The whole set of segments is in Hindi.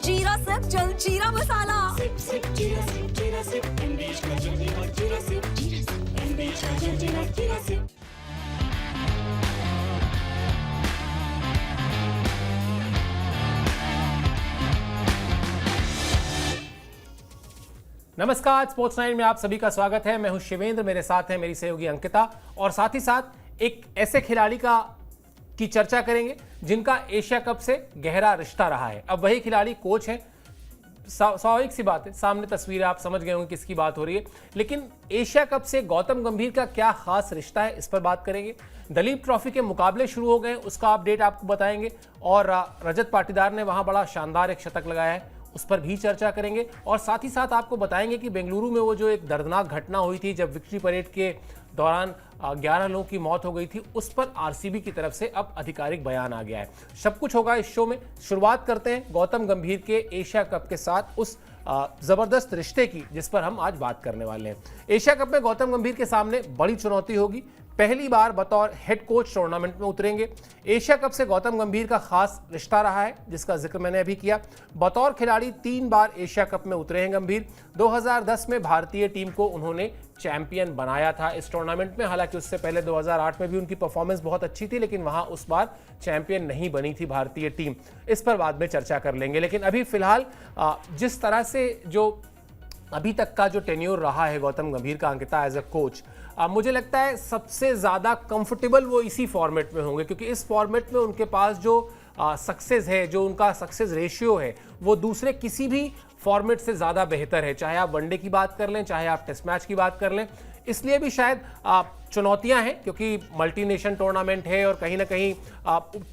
जीरा सिप जल जीरा मसाला। सिप सिप जीरा सिप एमबीएच का जल्दी और जीरा सिप एमबीएच का जल्दी और जीरा सिप। नमस्कार, स्पोर्ट्स 9 में आप सभी का स्वागत है। मैं हूं शिवेंद्र, मेरे साथ है मेरी सहयोगी अंकिता और साथ ही साथ एक ऐसे खिलाड़ी की चर्चा करेंगे जिनका एशिया कप से गहरा रिश्ता रहा है। अब वही खिलाड़ी कोच हैं। स्वाभाविक सी बात है, सामने तस्वीर आप समझ गए होंगे किसकी बात हो रही है, लेकिन एशिया कप से गौतम गंभीर का क्या खास रिश्ता है, इस पर बात करेंगे। दलीप ट्रॉफी के मुकाबले शुरू हो गए, उसका अपडेट आपको बताएंगे और रजत पाटीदार ने वहां बड़ा शानदार एक शतक लगाया है, उस पर भी चर्चा करेंगे और साथ ही साथ आपको बताएंगे कि बेंगलुरु में वो जो एक दर्दनाक घटना हुई थी जब विक्ट्री परेड के दौरान 11 लोगों की मौत हो गई थी, उस पर आरसीबी की तरफ से अब आधिकारिक बयान आ गया है। सब कुछ होगा इस शो में। शुरुआत करते हैं गौतम गंभीर के एशिया कप के साथ उस जबरदस्त रिश्ते की जिस पर हम आज बात करने वाले हैं। एशिया कप में गौतम गंभीर के सामने बड़ी चुनौती होगी। पहली बार बतौर हेड कोच टूर्नामेंट में उतरेंगे। एशिया कप से गौतम गंभीर का खास रिश्ता रहा है जिसका जिक्र मैंने अभी किया। बतौर खिलाड़ी 3 बार एशिया कप में उतरे हैं गंभीर। 2010 में भारतीय टीम को उन्होंने चैंपियन बनाया था इस टूर्नामेंट में। हालांकि उससे पहले 2008 में भी उनकी परफॉर्मेंस बहुत अच्छी थी, लेकिन वहां उस बार चैंपियन नहीं बनी थी भारतीय टीम। इस पर बाद में चर्चा कर लेंगे, लेकिन अभी फिलहाल जिस तरह से जो अभी तक का जो टेन्योर रहा है गौतम गंभीर का अंकिता एज अ कोच, मुझे लगता है सबसे ज़्यादा कंफर्टेबल वो इसी फॉर्मेट में होंगे, क्योंकि इस फॉर्मेट में उनके पास जो सक्सेस है, जो उनका सक्सेस रेशियो है, वो दूसरे किसी भी फॉर्मेट से ज़्यादा बेहतर है। चाहे आप वनडे की बात कर लें, चाहे आप टेस्ट मैच की बात कर लें। इसलिए भी शायद चुनौतियां हैं, क्योंकि मल्टी नेशन टूर्नामेंट है और कहीं ना कहीं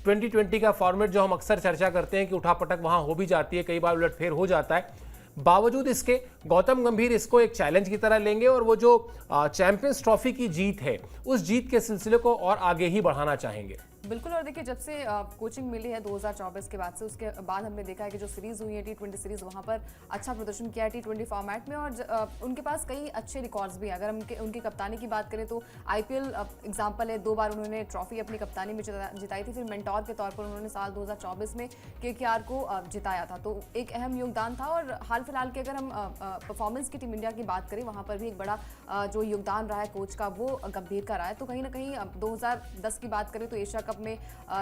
2020 का फॉर्मेट जो हम अक्सर चर्चा करते हैं कि उठापटक वहाँ हो भी जाती है, कई बार उलटफेर हो जाता है। बावजूद इसके गौतम गंभीर इसको एक चैलेंज की तरह लेंगे और वो जो चैंपियंस ट्रॉफी की जीत है, उस जीत के सिलसिले को और आगे ही बढ़ाना चाहेंगे। बिल्कुल। और देखिए, जब से कोचिंग मिली है 2024 के बाद से, उसके बाद हमने देखा है कि जो सीरीज हुई है T20 सीरीज, वहाँ पर अच्छा प्रदर्शन किया है T20 फॉर्मेट में और उनके पास कई अच्छे रिकॉर्ड्स भी हैं। अगर हम उनकी कप्तानी की बात करें तो IPL एग्जाम्पल है, 2 बार उन्होंने ट्रॉफी अपनी कप्तानी में जिताई थी। फिर मेंटोर के तौर पर उन्होंने साल 2024 में KKR को जिताया था, तो एक अहम योगदान था। और हाल फिलहाल की अगर हम परफॉर्मेंस की टीम इंडिया की बात करें, वहाँ पर भी एक बड़ा जो योगदान रहा है कोच का, वो गंभीर का रहा है। तो कहीं ना कहीं 2010 की बात करें तो एशिया कप में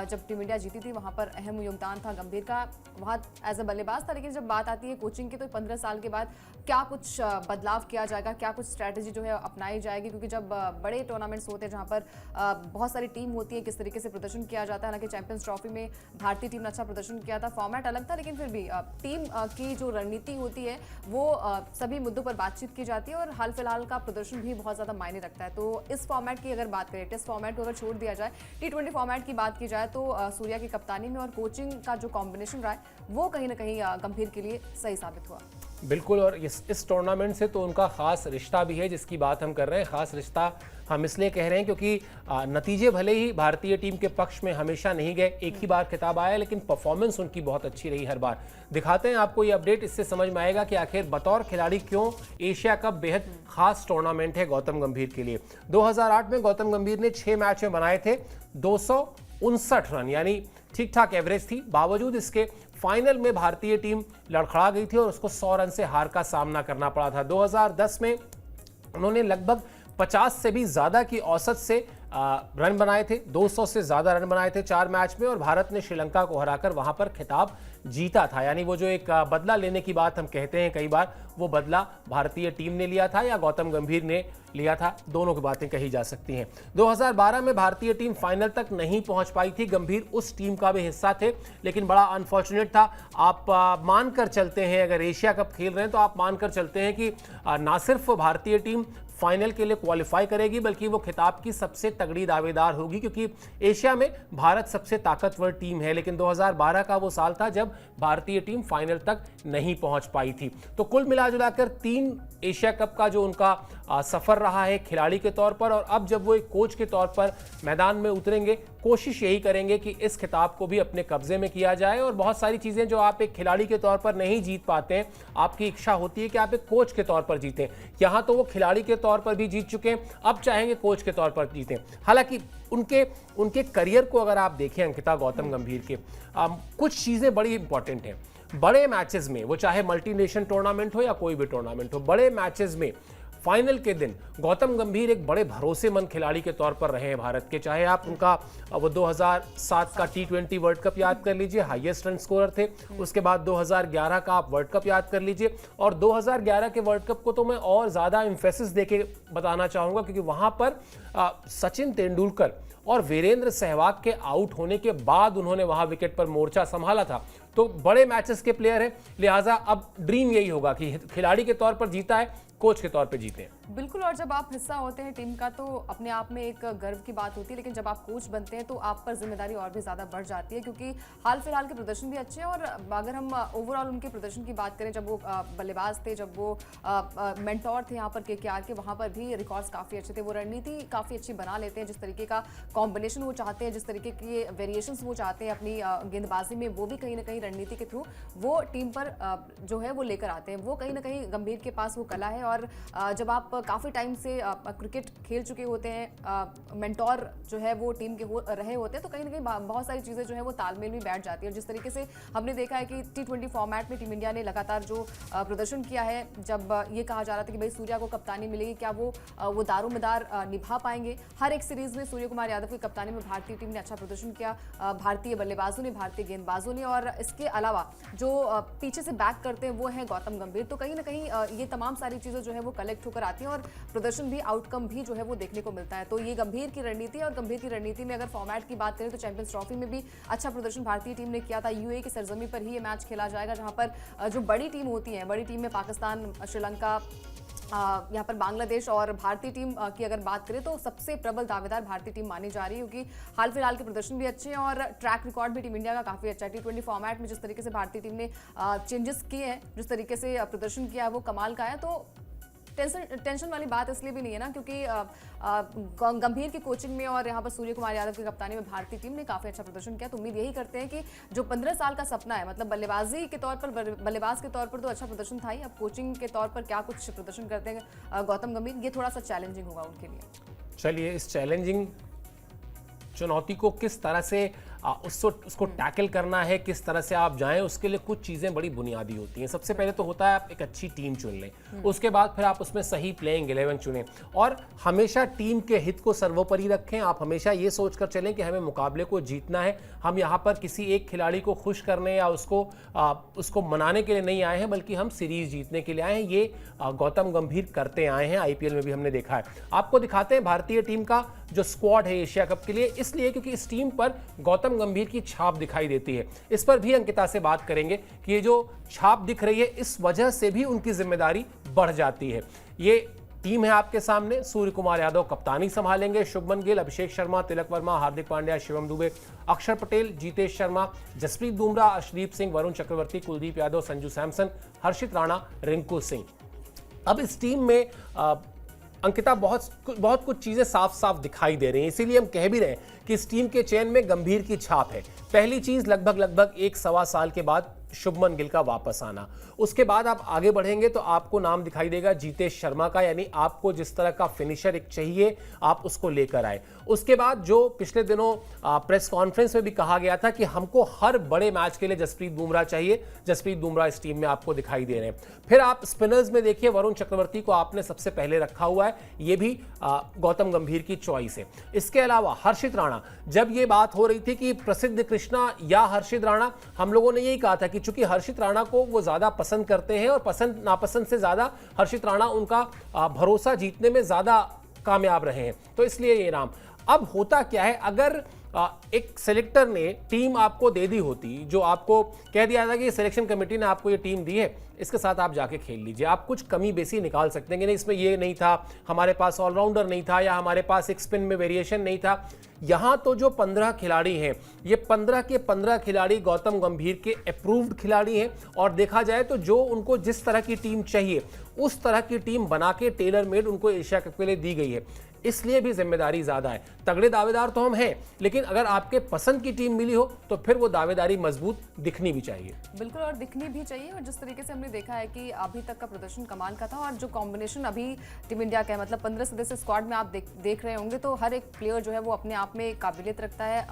जब टीम इंडिया जीती थी, वहां पर अहम योगदान था गंभीर का, वहां एज अ बल्लेबाज था। लेकिन जब बात आती है कोचिंग की, तो 15 साल के बाद क्या कुछ बदलाव किया जाएगा, क्या कुछ स्ट्रैटेजी जो है अपनाई जाएगी, क्योंकि जब बड़े टूर्नामेंट्स होते हैं जहां पर बहुत सारी टीम होती है, किस तरीके से प्रदर्शन किया जाता है। हालांकि चैंपियंस ट्रॉफी में भारतीय टीम ने अच्छा प्रदर्शन किया था, फॉर्मेट अलग था, लेकिन फिर भी टीम की जो रणनीति होती है वो सभी मुद्दों पर बातचीत की जाती है और हाल फिलहाल का प्रदर्शन भी बहुत ज्यादा मायने रखता है। तो इस फॉर्मेट की अगर बात करें, टेस्ट फॉर्मेट को अगर छोड़ दिया जाए, T20 फॉर्मेट की बात की जाए, तो सूर्या की कप्तानी में और कोचिंग का जो कॉम्बिनेशन रहा है, वो कहीं ना कहीं गंभीर के लिए सही साबित हुआ। बिल्कुल। और इस टूर्नामेंट से तो उनका खास रिश्ता भी है जिसकी बात हम कर रहे हैं। खास रिश्ता हम इसलिए कह रहे हैं क्योंकि नतीजे भले ही भारतीय टीम के पक्ष में हमेशा नहीं गए, एक ही बार खिताब आया, लेकिन परफॉर्मेंस उनकी बहुत अच्छी रही हर बार। दिखाते हैं आपको ये अपडेट, इससे समझ में आएगा कि आखिर बतौर खिलाड़ी क्यों एशिया कप बेहद खास टूर्नामेंट है गौतम गंभीर के लिए। 2008 में गौतम गंभीर ने 6 मैच में बनाए थे 259 रन, यानी ठीक ठाक एवरेज थी। बावजूद इसके फाइनल में भारतीय टीम लड़खड़ा गई थी और उसको 100 रन से हार का सामना करना पड़ा था। 2010 में उन्होंने लगभग 50 से भी ज्यादा की औसत से रन बनाए थे, 200 से ज्यादा रन बनाए थे 4 मैच में, और भारत ने श्रीलंका को हराकर वहां पर खिताब जीता था। यानी वो जो एक बदला लेने की बात हम कहते हैं कई बार, वो बदला भारतीय टीम ने लिया था या गौतम गंभीर ने लिया था, दोनों की बातें कही जा सकती हैं। 2012 में भारतीय टीम फाइनल तक नहीं पहुंच पाई थी, गंभीर उस टीम का भी हिस्सा थे, लेकिन बड़ा अनफॉर्चुनेट था। आप मानकर चलते हैं, अगर एशिया कप खेल रहे हैं तो आप मानकर चलते हैं कि ना सिर्फ भारतीय टीम फाइनल के लिए क्वालिफाई करेगी, बल्कि वो खिताब की सबसे तगड़ी दावेदार होगी, क्योंकि एशिया में भारत सबसे ताकतवर टीम है। लेकिन 2012 का वो साल था जब भारतीय टीम फाइनल तक नहीं पहुंच पाई थी। तो कुल मिलाजुलाकर 3 एशिया कप का जो उनका सफर रहा है खिलाड़ी के तौर पर, और अब जब वो एक कोच के तौर पर मैदान में उतरेंगे, कोशिश यही करेंगे कि इस खिताब को भी अपने कब्जे में किया जाए। और बहुत सारी चीजें जो आप एक खिलाड़ी के तौर पर नहीं जीत पाते हैं, आपकी इच्छा होती है कि आप एक कोच के तौर पर जीतें। यहां तो वो खिलाड़ी के तौर पर भी जीत चुके हैं, अब चाहेंगे कोच के तौर पर जीतें। हालांकि उनके करियर को अगर आप देखें अंकिता, गौतम गंभीर के कुछ चीजें बड़ी इंपॉर्टेंट हैं। बड़े मैचेस में, वो चाहे मल्टीनेशन टूर्नामेंट हो या कोई भी टूर्नामेंट हो, बड़े मैचेस में फाइनल के दिन गौतम गंभीर एक बड़े भरोसेमंद खिलाड़ी के तौर पर रहे हैं भारत के। चाहे आप उनका वो 2007 का T20 वर्ल्ड कप याद कर लीजिए, हाईएस्ट रन स्कोरर थे। उसके बाद 2011 का आप वर्ल्ड कप याद कर लीजिए, और 2011 के वर्ल्ड कप को तो मैं और ज़्यादा इम्फेसिस देके बताना चाहूँगा, क्योंकि वहाँ पर सचिन तेंदुलकर और वीरेंद्र सहवाग के आउट होने के बाद उन्होंने वहाँ विकेट पर मोर्चा संभाला था। तो बड़े मैचेस के प्लेयर हैं, लिहाजा अब ड्रीम यही होगा कि खिलाड़ी के तौर पर जीता है, कोच के तौर पे जीते हैं। बिल्कुल, और जब आप हिस्सा होते हैं टीम का तो अपने आप में एक गर्व की बात होती है, लेकिन जब आप कोच बनते हैं तो आप पर जिम्मेदारी और भी ज़्यादा बढ़ जाती है, क्योंकि हाल फिलहाल के प्रदर्शन भी अच्छे हैं। और अगर हम ओवरऑल उनके प्रदर्शन की बात करें, जब वो बल्लेबाज थे, जब वो मेंटोर थे यहाँ पर KKR के, वहाँ पर भी रिकॉर्ड्स काफ़ी अच्छे थे। वो रणनीति काफ़ी अच्छी बना लेते हैं, जिस तरीके का कॉम्बिनेशन वो चाहते हैं, जिस तरीके के वेरिएशंस वो चाहते हैं अपनी गेंदबाजी में, वो भी कहीं ना कहीं रणनीति के थ्रू वो टीम पर जो है वो लेकर आते हैं। वो कहीं ना कहीं गंभीर के पास वो कला है। और जब आप काफ़ी टाइम से क्रिकेट खेल चुके होते हैं, मेंटोर जो है वो टीम के रहे होते हैं, तो कहीं ना कहीं बहुत सारी चीज़ें जो है वो तालमेल में बैठ जाती है। और जिस तरीके से हमने देखा है कि T20 फॉर्मेट में टीम इंडिया ने लगातार जो प्रदर्शन किया है, जब ये कहा जा रहा था कि भाई सूर्या को कप्तानी मिलेगी, क्या वो दारोमदार निभा पाएंगे। हर एक सीरीज में सूर्य कुमार यादव की कप्तानी में भारतीय टीम ने अच्छा प्रदर्शन किया, भारतीय बल्लेबाजों ने, भारतीय गेंदबाजों ने, और इसके अलावा जो पीछे से बैक करते हैं वो है गौतम गंभीर। तो कहीं ना कहीं ये तमाम सारी चीज़ें जो है वो कलेक्ट होकर आती हैं और प्रदर्शन भी, आउटकम भी जो है वो देखने को मिलता है। तो ये गंभीर की रणनीति है, और गंभीर की रणनीति में अगर फॉर्मेट की बात करें तो चैंपियंस ट्रॉफी में भी अच्छा प्रदर्शन भारतीय टीम ने किया था। UAE की सरजमी पर ही ये मैच खेला जाएगा, जहां पर जो बड़ी टीम होती है, बड़ी टीम में पाकिस्तान, श्रीलंका, यहाँ पर बांग्लादेश और भारतीय टीम की अगर बात करें तो सबसे प्रबल दावेदार भारतीय टीम मानी जा रही है, क्योंकि हाल फिलहाल के प्रदर्शन भी अच्छे हैं और ट्रैक रिकॉर्ड भी टीम इंडिया का काफ़ी अच्छा है। T20 फॉर्मेट में जिस तरीके से भारतीय टीम ने चेंजेस किए हैं, जिस तरीके से प्रदर्शन किया है, वो कमाल का है। तो टेंशन वाली बात इसलिए भी नहीं है ना, क्योंकि गंभीर की कोचिंग में और यहाँ पर सूर्य कुमार यादव की कप्तानी में भारतीय टीम ने काफ़ी अच्छा प्रदर्शन किया। तो उम्मीद यही करते हैं कि जो 15 साल का सपना है, मतलब बल्लेबाजी के तौर पर, बल्लेबाज के तौर पर तो अच्छा प्रदर्शन था ही, अब कोचिंग के तौर पर क्या कुछ प्रदर्शन करते हैं गौतम गंभीर, ये थोड़ा सा चैलेंजिंग होगा उनके लिए। चलिए, इस चैलेंजिंग चुनौती को किस तरह से उसको टैकल करना है, किस तरह से आप जाएं, उसके लिए कुछ चीज़ें बड़ी बुनियादी होती हैं। सबसे पहले तो होता है आप एक अच्छी टीम चुन लें, उसके बाद फिर आप उसमें सही प्लेइंग 11 चुनें, और हमेशा टीम के हित को सर्वोपरि रखें। आप हमेशा ये सोचकर चलें कि हमें मुकाबले को जीतना है, हम यहाँ पर किसी एक खिलाड़ी को खुश करने या उसको मनाने के लिए नहीं आए हैं, बल्कि हम सीरीज जीतने के लिए आए हैं। ये गौतम गंभीर करते आए हैं, IPL में भी हमने देखा है। आपको दिखाते हैं भारतीय टीम का जो स्क्वाड है एशिया कप के लिए, इसलिए क्योंकि इस टीम पर गौतम गंभीर की छाप दिखाई देती है। इस पर भी अंकिता से बात करेंगे कि ये जो छाप दिख रही है, इस वजह से भी उनकी जिम्मेदारी बढ़ जाती है। ये टीम है आपके सामने, सूर्य कुमार यादव कप्तानी संभालेंगे, शुभमन गिल, अभिषेक शर्मा, तिलक वर्मा, हार्दिक पांड्या, शिवम दुबे, अक्षर पटेल, जीतेश शर्मा, जसप्रीत बुमराह, अर्शदीप सिंह, वरुण चक्रवर्ती, कुलदीप यादव, संजू सैमसन, हर्षित राणा, रिंकू सिंह। अब इस टीम में अंकिता बहुत कुछ चीज़ें साफ साफ दिखाई दे रही हैं, इसीलिए हम कह भी रहे हैं कि इस टीम के चयन में गंभीर की छाप है। पहली चीज़, लगभग 1-1.25 साल के बाद शुभमन गिल का वापस आना। उसके बाद आप आगे बढ़ेंगे तो आपको नाम दिखाई देगा जीतेश शर्मा का, यानी आपको जिस तरह का फिनिशर एक चाहिए आप उसको लेकर आए। उसके बाद जो पिछले दिनों प्रेस कॉन्फ्रेंस में भी कहा गया था कि हमको हर बड़े मैच के लिए जसप्रीत बुमराह चाहिए, जसप्रीत बुमराह इस टीम में आपको दिखाई दे रहे हैं। फिर आप स्पिनर्स में देखिए, वरुण चक्रवर्ती को आपने सबसे पहले रखा हुआ है, ये भी गौतम गंभीर की चॉइस है। इसके अलावा हर्षित राणा, जब ये बात हो रही थी कि प्रसिद्ध कृष्णा या हर्षित राणा, हम लोगों ने यही कहा था कि चूंकि हर्षित राणा को वो ज्यादा पसंद करते हैं और पसंद नापसंद से ज्यादा हर्षित राणा उनका भरोसा जीतने में ज्यादा कामयाब रहे हैं, तो इसलिए ये नाम। अब होता क्या है, अगर एक सेलेक्टर ने टीम आपको दे दी होती, जो आपको कह दिया था कि सिलेक्शन कमेटी ने आपको ये टीम दी है, इसके साथ आप जाके खेल लीजिए, आप कुछ कमी बेसी निकाल सकते हैं कि नहीं इसमें ये नहीं था, हमारे पास ऑलराउंडर नहीं था, या हमारे पास एक स्पिन में वेरिएशन नहीं था। यहाँ तो जो 15 खिलाड़ी हैं, ये 15 के 15 खिलाड़ी गौतम गंभीर के अप्रूव्ड खिलाड़ी हैं, और देखा जाए तो जो उनको जिस तरह की टीम चाहिए उस तरह की टीम बना के टेलर मेड उनको एशिया कप के लिए दी गई है। इसलिए भी जिम्मेदारी ज्यादा है। तगड़े दावेदार तो हम हैं, लेकिन अगर आपके पसंद की टीम मिली हो तो फिर वो दावेदारी मजबूत दिखनी भी चाहिए। बिल्कुल, और दिखनी भी चाहिए। और जिस तरीके से हमने देखा है कि अभी तक का प्रदर्शन कमाल का था, और जो कॉम्बिनेशन अभी टीम इंडिया का है, मतलब 15 सदस्य स्क्वाड में आप देख रहे होंगे, तो हर एक प्लेयर जो है वो अपने आप में काबिलियत रखता है।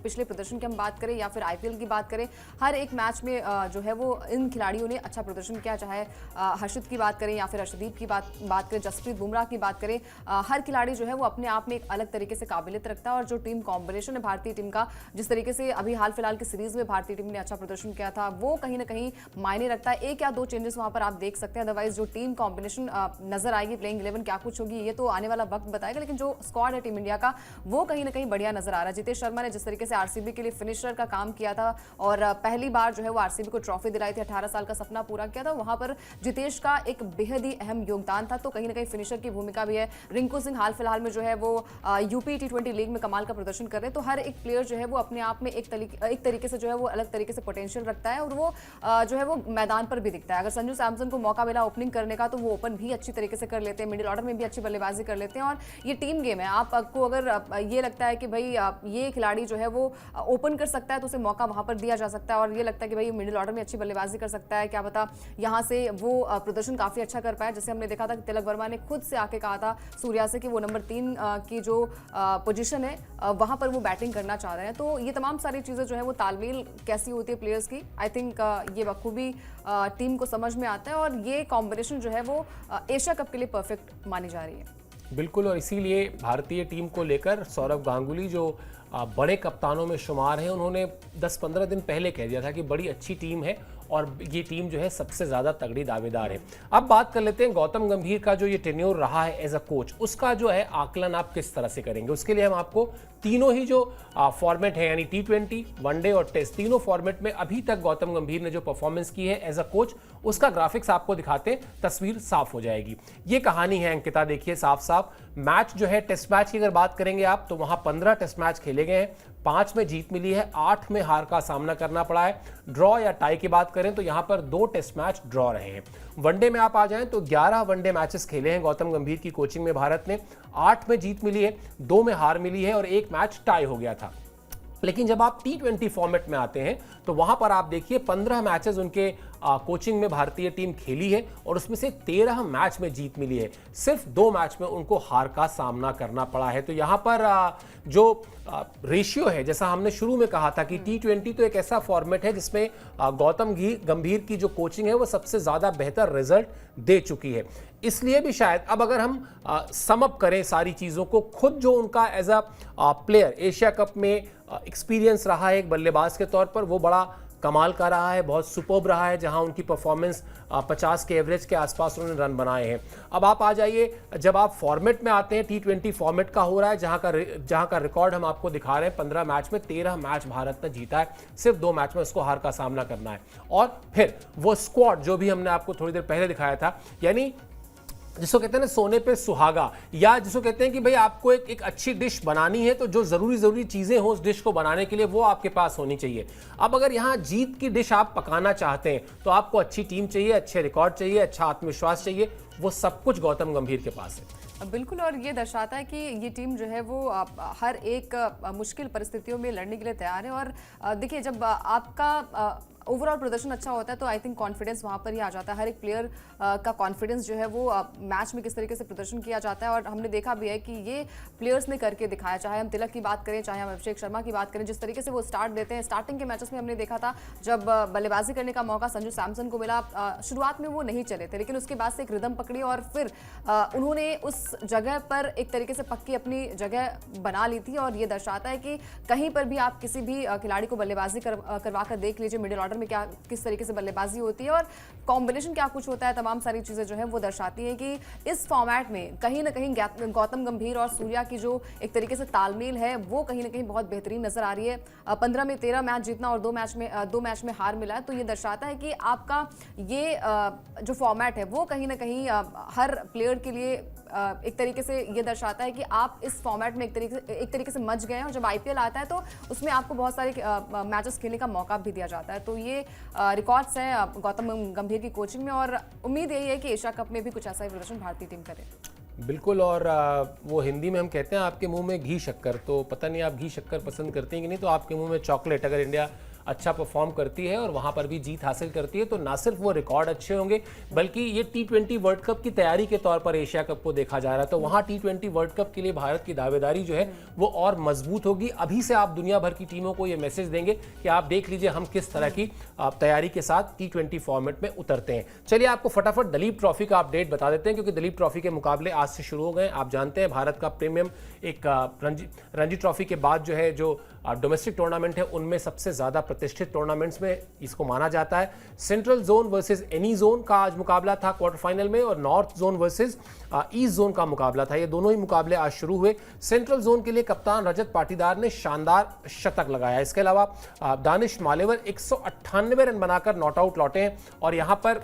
पिछले प्रदर्शन की हम बात करें या फिर आईपीएल की बात करें, हर एक मैच में जो है वो इन खिलाड़ियों ने अच्छा प्रदर्शन किया। चाहे हर्षित की बात करें या फिर अर्शदीप की बात करें, जसप्रीत बुमराह की बात करें, हर खिलाड़ी जो है वो अपने आप में एक अलग तरीके से काबिलियत रखता है। और जो टीम कॉम्बिनेशन है भारतीय टीम का, जिस तरीके से अभी हाल फिलहाल की सीरीज में भारतीय टीम ने अच्छा प्रदर्शन किया था, वो कहीं ना कहीं मायने रखता है। एक या दो चेंजेस वहां पर आप देख सकते हैं, अदरवाइज जो टीम कॉम्बिनेशन नजर आएगी, प्लेइंग 11 क्या कुछ होगी ये तो आने वाला वक्त बताएगा। लेकिन जो स्क्वाड है टीम इंडिया का वो कहीं ना कहीं बढ़िया नजर आ रहा है। जितेश शर्मा ने जिस तरीके से आरसीबी के लिए फिनिशर का काम किया था और पहली बार जो है वो आरसीबी को ट्रॉफी दिलाई थी, 18 साल का सपना पूरा किया था, वहां पर जितेश का एक बेहद ही अहम योगदान था। तो कहीं ना कहीं फिनिशर की भूमिका भी है। रिंकू सिंह हाल फिलहाल में जो है वो यूपी T20 लीग में कमाल का प्रदर्शन कर रहे हैं। तो हर एक प्लेयर जो है वो अपने आप में एक तरीके से जो है वो अलग तरीके से पोटेंशियल रखता है, और वो जो है वो मैदान पर भी दिखता है। अगर संजू सैमसन को मौका मिला ओपनिंग करने का तो वो ओपन भी अच्छी तरीके से कर लेते हैं, मिडिल ऑर्डर में भी अच्छी बल्लेबाजी कर लेते हैं। और ये टीम गेम है, आपको अगर ये लगता है कि भाई ये खिलाड़ी जो है वो ओपन कर सकता है तो उसे मौका वहां पर दिया जा सकता है, और ये लगता है कि भाई मिडिल ऑर्डर में अच्छी बल्लेबाजी कर सकता है, क्या पता यहाँ से वो प्रदर्शन काफी अच्छा कर पाए। जैसे हमने देखा था कि तिलक वर्मा ने खुद से आके कहा था सूर्या से कि वो नंबर 3 की जो पोजीशन है वहां पर वो बैटिंग करना चाह रहे हैं। तो ये तमाम सारी चीजें जो है वो तालमेल कैसी होती है प्लेयर्स की, आई थिंक ये बखूबी टीम को समझ में आता है, और ये कॉम्बिनेशन जो है वो एशिया कप के लिए परफेक्ट मानी जा रही है। बिल्कुल, और इसीलिए भारतीय टीम को लेकर सौरव गांगुली जो बड़े कप्तानों में शुमार हैं, उन्होंने 10-15 दिन पहले कह दिया था कि बड़ी अच्छी टीम है और ये टीम जो है सबसे ज़्यादा तगड़ी दावेदार है। अब बात कर लेते हैं गौतम गंभीर का जो ये टेन्योर रहा है एज अ कोच, उसका जो है आकलन आप किस तरह से करेंगे। उसके लिए हम आपको तीनों ही जो फॉर्मेट है, यानी T20, वनडे और टेस्ट, तीनों फॉर्मेट में अभी तक गौतम गंभीर ने जो परफॉर्मेंस की है एज अ कोच, उसका ग्राफिक्स आपको दिखाते हैं, तस्वीर साफ हो जाएगी। ये कहानी है अंकिता, देखिए साफ साफ। मैच जो है टेस्ट मैच की अगर बात करेंगे आप, तो वहां 15 टेस्ट मैच खेले गए हैं, 5 में जीत मिली है, 8 में हार का सामना करना पड़ा है। ड्रॉ या टाई की बात करें तो यहां पर 2 टेस्ट मैच ड्रॉ रहे हैं। वनडे में आप आ जाएं तो 11 वनडे मैचेस खेले हैं गौतम गंभीर की कोचिंग में भारत ने, 8 में जीत मिली है, 2 में हार मिली है और 1 मैच टाई हो गया था। लेकिन जब आप T20 फॉर्मेट में आते हैं तो वहां पर आप देखिए 15 मैचेस उनके कोचिंग में भारतीय टीम खेली है और उसमें से 13 मैच में जीत मिली है, सिर्फ 2 मैच में उनको हार का सामना करना पड़ा है। तो यहां पर जो रेशियो है, जैसा हमने शुरू में कहा था कि T20 तो एक ऐसा फॉर्मेट है जिसमें गौतम गंभीर की जो कोचिंग है वो सबसे ज्यादा बेहतर रिजल्ट दे चुकी है। इसलिए भी शायद अब अगर हम सम अप करें सारी चीजों को, खुद जो उनका as a player Asia cup में एक्सपीरियंस रहा है एक बल्लेबाज के तौर पर, वो बड़ा कमाल का रहा है, बहुत सुपर्ब रहा है, जहां उनकी परफॉर्मेंस 50 के एवरेज के आसपास उन्होंने रन बनाए हैं। अब आप आ जाइए, जब आप फॉर्मेट में आते हैं, T20 फॉर्मेट का हो रहा है, जहां का रिकॉर्ड हम आपको दिखा रहे हैं, 15 मैच में 13 मैच भारत ने जीता है, सिर्फ 2 मैच में उसको हार का सामना करना है। और फिर वो स्क्वाड जो भी हमने आपको थोड़ी देर पहले दिखाया था, यानी जिसको कहते हैं ना सोने पे सुहागा, या जिसको कहते हैं कि भाई आपको एक अच्छी डिश बनानी है तो जो जरूरी चीजें हो उस डिश को बनाने के लिए वो आपके पास होनी चाहिए। अब अगर यहाँ जीत की डिश आप पकाना चाहते हैं तो आपको अच्छी टीम चाहिए, अच्छे रिकॉर्ड चाहिए, अच्छा आत्मविश्वास चाहिए, वो सब कुछ गौतम गंभीर के पास है। बिल्कुल, और ये दर्शाता है कि ये टीम जो है वो हर एक मुश्किल परिस्थितियों में लड़ने के लिए तैयार है। और देखिए, जब आपका ओवरऑल प्रदर्शन अच्छा होता है तो आई थिंक कॉन्फिडेंस वहाँ पर ही आ जाता है। हर एक प्लेयर का कॉन्फिडेंस जो है वो मैच में किस तरीके से प्रदर्शन किया जाता है, और हमने देखा भी है कि ये प्लेयर्स ने करके दिखाया। चाहे हम तिलक की बात करें, चाहे हम अभिषेक शर्मा की बात करें, जिस तरीके से वो स्टार्ट देते हैं। स्टार्टिंग के मैचेस में हमने देखा था जब बल्लेबाजी करने का मौका संजू सैमसन को मिला, शुरुआत में वो नहीं चले थे, लेकिन उसके बाद से एक रिदम पकड़ी और फिर उन्होंने उस जगह पर एक तरीके से पक्की अपनी जगह बना ली थी। और ये दर्शाता है कि कहीं पर भी आप किसी भी खिलाड़ी को बल्लेबाजी करवा कर देख लीजिए, मिडिल ऑर्डर में क्या किस तरीके से बल्लेबाजी होती है और कॉम्बिनेशन क्या कुछ होता है, तमाम सारी चीजें जो है वो दर्शाती है कि इस फॉर्मेट में कहीं ना कहीं गौतम गंभीर और सूर्या की जो एक तरीके से तालमेल है वो कहीं ना कहीं बहुत बेहतरीन नजर आ रही है। 15 में 13 मैच जीतना और 2 मैच में हार मिला है, तो ये दर्शाता है कि आपका ये जो फॉर्मेट है वो कहीं ना कहीं हर प्लेयर के लिए एक तरीके से ये दर्शाता है कि आप इस फॉर्मेट में एक तरीके से मच गए हैं, और जब आईपीएल आता है तो उसमें आपको बहुत सारे मैचेस खेलने का मौका भी दिया जाता है। तो ये रिकॉर्ड्स हैं गौतम गंभीर की कोचिंग में, और उम्मीद यही है कि एशिया कप में भी कुछ ऐसा ही प्रदर्शन भारतीय टीम करे। बिल्कुल। और वो हिंदी में हम कहते हैं आपके मुंह में घी शक्कर, तो पता नहीं आप घी शक्कर पसंद करते हैं कि नहीं, तो आपके मुंह में चॉकलेट। अगर इंडिया अच्छा परफॉर्म करती है और वहां पर भी जीत हासिल करती है तो ना सिर्फ वो रिकॉर्ड अच्छे होंगे बल्कि ये T20 वर्ल्ड कप की तैयारी के तौर पर एशिया कप को देखा जा रहा है, तो वहां T20 वर्ल्ड कप के लिए भारत की दावेदारी जो है वो और मजबूत होगी। अभी से आप दुनिया भर की टीमों को ये मैसेज देंगे कि आप देख लीजिए हम किस तरह की तैयारी के साथ T20 फॉर्मेट में उतरते हैं। चलिए आपको फटाफट दलीप ट्रॉफी का अपडेट बता देते हैं, क्योंकि दलीप ट्रॉफी के मुकाबले आज से शुरू हो गए। आप जानते हैं भारत का प्रीमियम एक रणजी ट्रॉफी के बाद जो है जो डोमेस्टिक टूर्नामेंट है उनमें सबसे ज्यादा प्रतिष्ठित टूर्नामेंट्स में इसको माना जाता है। Central zone versus any zone का आज मुकाबला था क्वार्टर फाइनल में, और north zone versus east zone का मुकाबला था। ये दोनों ही मुकाबले आज शुरू हुए। सेंट्रल जोन के लिए कप्तान रजत पाटीदार ने शानदार शतक लगाया। इसके अलावा दानिश मालेवर 198 रन बनाकर नॉट आउट लौटे हैं। और यहां पर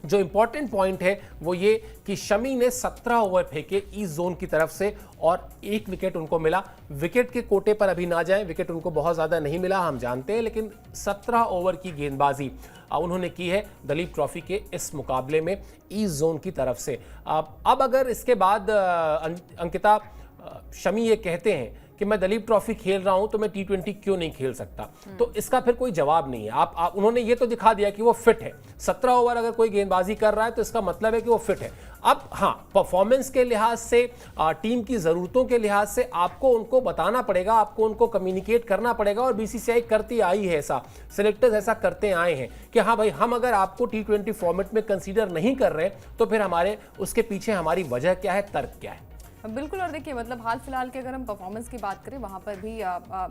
जो इंपॉर्टेंट पॉइंट है वो ये कि शमी ने 17 ओवर फेंके ईस्ट जोन की तरफ से और 1 विकेट उनको मिला। विकेट के कोटे पर अभी ना जाएं, विकेट उनको बहुत ज्यादा नहीं मिला हम जानते हैं, लेकिन 17 ओवर की गेंदबाजी उन्होंने की है दलीप ट्रॉफी के इस मुकाबले में ईस्ट जोन की तरफ से। अब अगर इसके बाद अंकिता शमी ये कहते हैं कि मैं दलीप ट्रॉफी खेल रहा हूं तो मैं T20 क्यों नहीं खेल सकता, तो इसका फिर कोई जवाब नहीं है। उन्होंने ये तो दिखा दिया कि वो फिट है। 17 ओवर अगर कोई गेंदबाजी कर रहा है तो इसका मतलब है कि वो फिट है। अब हाँ, परफॉर्मेंस के लिहाज से, टीम की जरूरतों के लिहाज से आपको उनको बताना पड़ेगा, आपको उनको कम्युनिकेट करना पड़ेगा, और BCCI करती आई है ऐसा, सिलेक्टर्स ऐसा करते आए हैं कि हाँ भाई, हम अगर आपको T20 फॉर्मेट में कंसीडर नहीं कर रहे तो फिर हमारे उसके पीछे हमारी वजह क्या है, तर्क क्या है। बिल्कुल। और देखिए मतलब हाल फिलहाल के अगर हम परफॉर्मेंस की बात करें वहाँ पर भी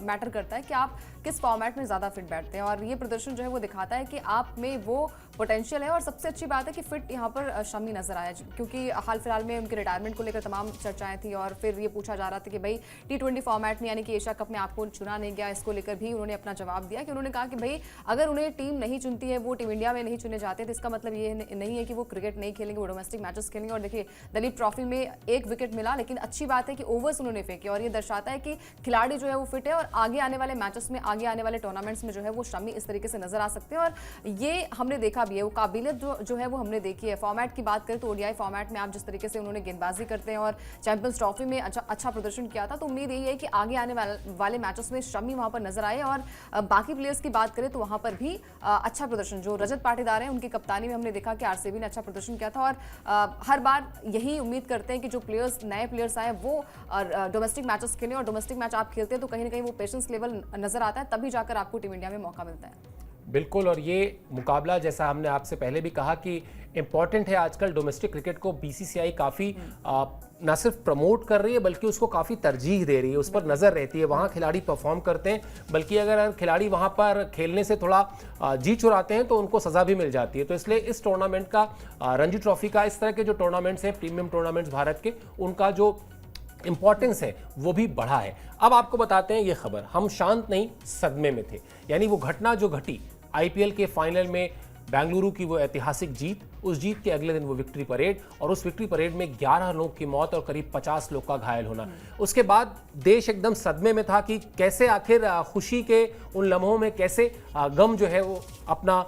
मैटर करता है कि आप किस फॉर्मेट में ज़्यादा फिट बैठते हैं, और ये प्रदर्शन जो है वो दिखाता है कि आप में वो पोटेंशियल है। और सबसे अच्छी बात है कि फिट यहाँ पर शमी नजर आया, क्योंकि हाल फिलहाल में उनके रिटायरमेंट को लेकर तमाम चर्चाएं थी, और फिर ये पूछा जा रहा था कि भाई T20 फॉर्मेट में यानी कि एशिया कप में आपको चुना नहीं गया। इसको लेकर भी उन्होंने अपना जवाब दिया कि उन्होंने कहा कि भाई अगर उन्हें टीम नहीं चुनती है, वो टीम इंडिया में नहीं चुने जाते, तो इसका मतलब ये नहीं है कि वो क्रिकेट नहीं खेलेंगे, वो डोमेस्टिक मैचेस खेलेंगे। और देखिए दलीप ट्रॉफी में 1 विकेट मिला, लेकिन अच्छी बात है कि ओवर्स उन्होंने फेंके, और ये दर्शाता है कि खिलाड़ी जो है वो फिट है, और आगे आने वाले मैचेस में, आगे आने वाले टूर्नामेंट्स में जो है वो शमी इस तरीके से नजर आ सकते हैं। और ये हमने देखा भी है, वो काबिलियत जो है वो हमने देखी है। फॉर्मेट की बात करें तो ODI फॉर्मेट में आप जिस तरीके से उन्होंने गेंदबाजी करते हैं और चैंपियंस ट्रॉफी में अच्छा प्रदर्शन किया था, तो उम्मीद यही है कि आगे आने वाले मैचेस में शमी वहां पर नजर आए। और बाकी प्लेयर्स की बात करें तो वहां पर भी अच्छा प्रदर्शन, जो रजत पाटीदार हैं उनकी कप्तानी में हमने देखा कि RCB ने अच्छा प्रदर्शन किया था। और हर बार यही उम्मीद करते हैं कि जो प्लेयर्स, नए प्लेयर्स आए, वो डोमेस्टिक मैचेस खेलें, और डोमेस्टिक मैच आप खेलते हैं तो कहीं ना कहीं वो पेशेंस लेवल नजर आता है, तभी जाकर आपको टीम इंडिया में मौका मिलता है। बिल्कुल। और ये मुकाबला, जैसा हमने आपसे पहले भी कहा कि इंपॉर्टेंट है, आजकल डोमेस्टिक क्रिकेट को BCCI काफ़ी ना सिर्फ प्रमोट कर रही है बल्कि उसको काफ़ी तरजीह दे रही है, उस पर नज़र रहती है। वहाँ खिलाड़ी परफॉर्म करते हैं, बल्कि अगर खिलाड़ी वहाँ पर खेलने से थोड़ा जी चुराते हैं तो उनको सज़ा भी मिल जाती है। तो इसलिए इस टूर्नामेंट का, रणजी ट्रॉफी का, इस तरह के जो टूर्नामेंट्स हैं, प्रीमियम टूर्नामेंट्स भारत के, उनका जो इंपॉर्टेंस है वो भी बढ़ा है। अब आपको बताते हैं ये खबर, हम शांत नहीं, सदमे में थे। यानी वो घटना जो घटी IPL के फाइनल में, बेंगलुरु की वो ऐतिहासिक जीत, उस जीत के अगले दिन वो विक्ट्री परेड, और उस विक्ट्री परेड में 11 लोग की मौत और करीब 50 लोग का घायल होना। उसके बाद देश एकदम सदमे में था कि कैसे आखिर खुशी के उन लम्हों में कैसे गम जो है वो अपना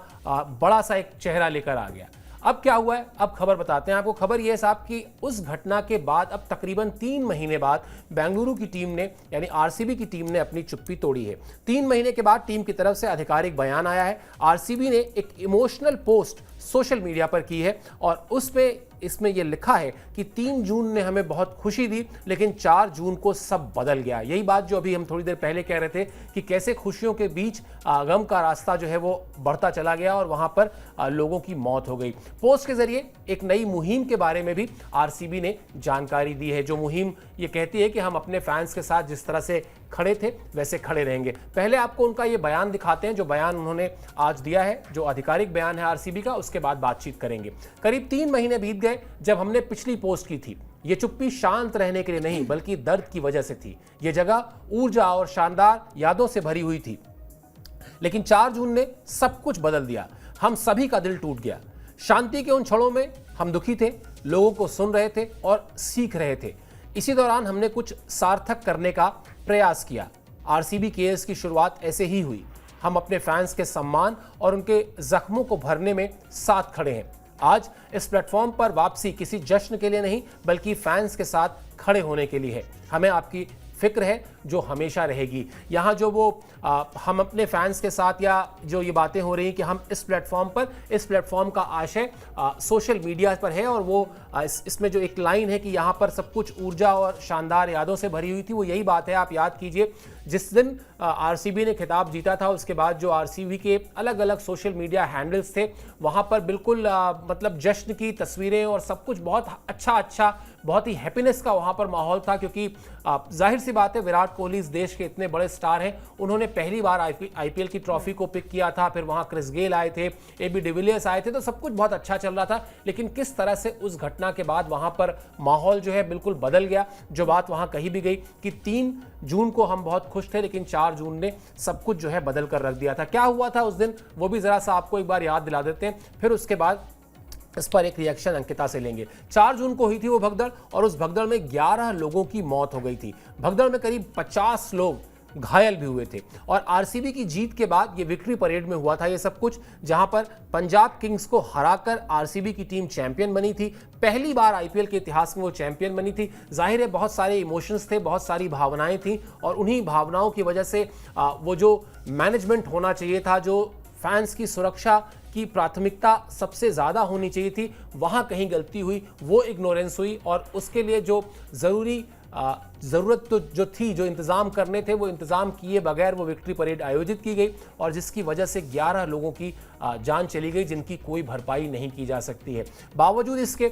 बड़ा सा एक चेहरा लेकर आ गया। अब क्या हुआ है, अब खबर बताते हैं आपको। खबर यह है साहब कि उस घटना के बाद अब तकरीबन 3 महीने बाद बेंगलुरु की टीम ने, यानी RCB की टीम ने अपनी चुप्पी तोड़ी है। 3 महीने के बाद टीम की तरफ से आधिकारिक बयान आया है। RCB ने एक इमोशनल पोस्ट सोशल मीडिया पर की है, और उसमें इसमें यह लिखा है कि 3 जून ने हमें बहुत खुशी दी, लेकिन 4 जून को सब बदल गया। यही बात जो अभी हम थोड़ी देर पहले कह रहे थे कि कैसे खुशियों के बीच गम का रास्ता जो है वो बढ़ता चला गया और वहां पर लोगों की मौत हो गई। पोस्ट के जरिए एक नई मुहिम के बारे में भी RCB ने जानकारी दी है। जो मुहिम ये कहती है कि हम अपने फैंस के साथ जिस तरह से खड़े थे वैसे खड़े रहेंगे। पहले आपको उनका ये बयान दिखाते हैं, जो बयान उन्होंने आज दिया है, जो आधिकारिक बयान है RCB का, उसके बाद बातचीत करेंगे। करीब 3 महीने बीत गए जब हमने पिछली पोस्ट की थी। ये चुप्पी शांत रहने के लिए नहीं बल्कि दर्द की वजह से थी। ये जगह ऊर्जा और शानदार यादों से भरी हुई थी, लेकिन 4 जून ने सब कुछ बदल दिया। हम सभी का दिल टूट गया। शांति के उन क्षणों में हम दुखी थे, लोगों को सुन रहे थे और सीख रहे थे। इसी दौरान हमने कुछ सार्थक करने का प्रयास किया। RCB केएस की शुरुआत ऐसे ही हुई। हम अपने फैंस के सम्मान और उनके जख्मों को भरने में साथ खड़े हैं। आज इस प्लेटफॉर्म पर वापसी किसी जश्न के लिए नहीं बल्कि फैंस के साथ खड़े होने के लिए है। हमें आपकी फिक्र है जो हमेशा रहेगी। यहाँ जो वो हम अपने फैंस के साथ या जो ये बातें हो रही हैं कि हम इस प्लेटफॉर्म का आशय सोशल मीडिया पर है और वो इसमें जो एक लाइन है कि यहाँ पर सब कुछ ऊर्जा और शानदार यादों से भरी हुई थी, वो यही बात है। आप याद कीजिए जिस दिन आरसीबी ने खिताब जीता था उसके बाद जो आरसीबी के अलग अलग सोशल मीडिया हैंडल्स थे वहाँ पर बिल्कुल मतलब जश्न की तस्वीरें और सब कुछ बहुत अच्छा बहुत ही हैप्पीनेस का वहाँ पर माहौल था, क्योंकि जाहिर सी बात है विराट कोहली इस देश के इतने बड़े स्टार हैं, उन्होंने पहली बार आईपीएल की ट्रॉफी को पिक किया था, फिर वहाँ क्रिस गेल आए थे, एबी डिविलियर्स आए थे, तो सब कुछ बहुत अच्छा चल रहा था। लेकिन किस तरह से उस घटना के बाद वहाँ पर माहौल जो है बिल्कुल बदल गया। जो बात वहाँ कही भी गई कि 3 जून को हम बहुत खुश थे लेकिन 4 जून ने सब कुछ जो है बदल कर रख दिया था। क्या हुआ था उस दिन वो भी जरा सा आपको एक बार याद दिला देते हैं, फिर उसके बाद इस पर एक रिएक्शन अंकिता से लेंगे। 4 जून को हुई थी वो भगदड़ और उस भगदड़ में 11 लोगों की मौत हो गई थी। भगदड़ में करीब 50 लोग घायल भी हुए थे और आरसीबी की जीत के बाद ये विक्ट्री परेड में हुआ था ये सब कुछ, जहां पर पंजाब किंग्स को हराकर आरसीबी की टीम चैंपियन बनी थी। पहली बार आईपीएल के इतिहास में वो चैंपियन बनी थी। जाहिर है बहुत सारे इमोशंस थे, बहुत सारी भावनाएं थी और उन्हीं भावनाओं की वजह से वो जो मैनेजमेंट होना चाहिए था, जो फैंस की सुरक्षा की प्राथमिकता सबसे ज़्यादा होनी चाहिए थी, वहाँ कहीं गलती हुई, वो इग्नोरेंस हुई और उसके लिए जो ज़रूरत तो जो थी, जो इंतज़ाम करने थे, वो इंतज़ाम किए बगैर वो विक्ट्री परेड आयोजित की गई और जिसकी वजह से 11 लोगों की जान चली गई, जिनकी कोई भरपाई नहीं की जा सकती है। बावजूद इसके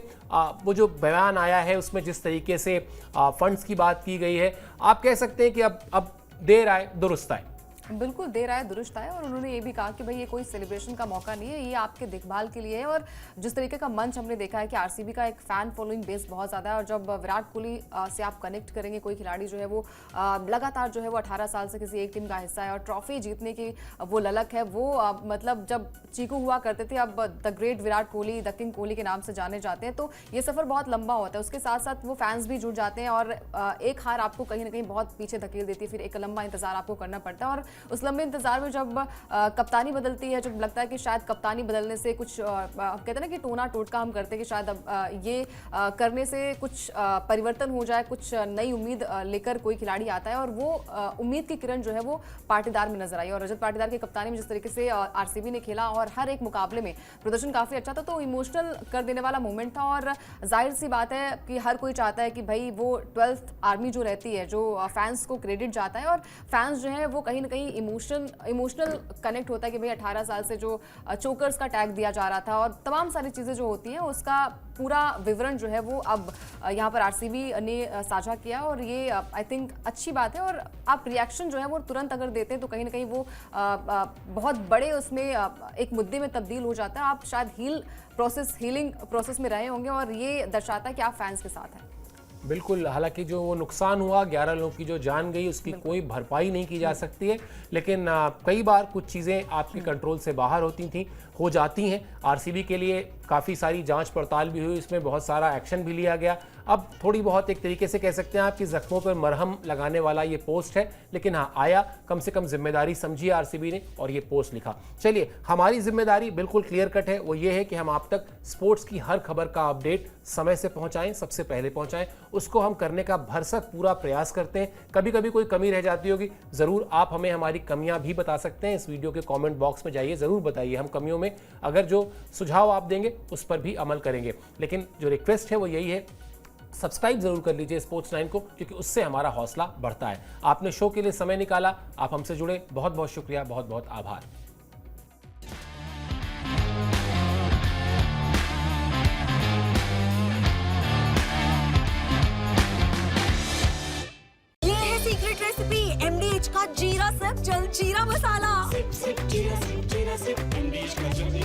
वो जो बयान आया है उसमें जिस तरीके से फंड्स की बात की गई है, आप कह सकते हैं कि अब देर आए दुरुस्त आए। बिल्कुल देर आए दुरुस्त आए और उन्होंने ये भी कहा कि भाई ये कोई सेलिब्रेशन का मौका नहीं है, ये आपके देखभाल के लिए है। और जिस तरीके का मंच हमने देखा है कि आरसीबी का एक फैन फॉलोइंग बेस बहुत ज़्यादा है और जब विराट कोहली से आप कनेक्ट करेंगे, कोई खिलाड़ी जो है वो लगातार जो है वो 18 साल से किसी एक टीम का हिस्सा है और ट्रॉफी जीतने की वो ललक है, वो मतलब जब चीकू हुआ करते थे अब the great Virat Kohli, the king Kohli के नाम से जाने जाते हैं, तो ये सफ़र बहुत लंबा होता है। उसके साथ साथ वो फैंस भी जुड़ जाते हैं और एक हार आपको कहीं ना कहीं बहुत पीछे धकेल देती है, फिर एक लंबा इंतजार आपको करना पड़ता है और उस लंबे इंतजार में जब कप्तानी बदलती है, जब लगता है कि शायद कप्तानी बदलने से कुछ कहते हैं ना कि टोना टोटका हम करते हैं कि शायद अब ये करने से कुछ परिवर्तन हो जाए, कुछ नई उम्मीद लेकर कोई खिलाड़ी आता है और वो उम्मीद की किरण जो है वो पाटीदार में नजर आई। और रजत पाटीदार की कप्तानी में जिस तरीके से आरसीबी ने खेला और हर एक मुकाबले में प्रदर्शन काफी अच्छा था, तो इमोशनल कर देने वाला मोमेंट था। और जाहिर सी बात है कि हर कोई चाहता है कि भाई वो 12th आर्मी जो रहती है, जो फैंस को क्रेडिट जाता है और फैंस जो है वो कहीं ना कहीं इमोशनल कनेक्ट होता है कि भाई 18 साल से जो चोकर्स का टैग दिया जा रहा था और तमाम सारी चीज़ें जो होती हैं उसका पूरा विवरण जो है वो अब यहाँ पर आरसीबी ने साझा किया और ये आई थिंक अच्छी बात है। और आप रिएक्शन जो है वो तुरंत अगर देते हैं तो कहीं ना कहीं वो बहुत बड़े उसमें एक मुद्दे में तब्दील हो जाता है। आप शायद हीलिंग प्रोसेस में रहे होंगे और ये दर्शाता है कि आप फैंस के साथ हैं। बिल्कुल, हालांकि जो वो नुकसान हुआ, 11 लोगों की जो जान गई, उसकी कोई भरपाई नहीं की जा सकती है, लेकिन कई बार कुछ चीज़ें आपकी कंट्रोल से बाहर हो जाती हैं। आरसीबी के लिए काफ़ी सारी जांच पड़ताल भी हुई, इसमें बहुत सारा एक्शन भी लिया गया। अब थोड़ी बहुत एक तरीके से कह सकते हैं आपकी जख्मों पर मरहम लगाने वाला ये पोस्ट है, लेकिन हाँ आया, कम से कम जिम्मेदारी समझी आरसीबी ने और ये पोस्ट लिखा। चलिए, हमारी जिम्मेदारी बिल्कुल क्लियर कट है, वो ये है कि हम आप तक स्पोर्ट्स की हर खबर का अपडेट समय से पहुंचाएं, सबसे पहले पहुंचाएं। उसको हम करने का भरसक पूरा प्रयास करते हैं। कभी कभी कोई कमी रह जाती होगी, ज़रूर आप हमें हमारी कमियां भी बता सकते हैं। इस वीडियो के कमेंट बॉक्स में जाइए, ज़रूर बताइए, हम कमियों में अगर जो सुझाव आप देंगे उस पर भी अमल करेंगे। लेकिन जो रिक्वेस्ट है वो यही है, सब्सक्राइब जरूर कर लीजिए स्पोर्ट्स 9 को, क्योंकि उससे हमारा हौसला बढ़ता है। आपने शो के लिए समय निकाला, आप हमसे जुड़े, बहुत बहुत शुक्रिया, बहुत बहुत आभार। ये है सीक्रेट रेसिपी MDH का जीरा सिप जलजीरा मसाला। Sip, sip, jeera sip, MDH का जल्दी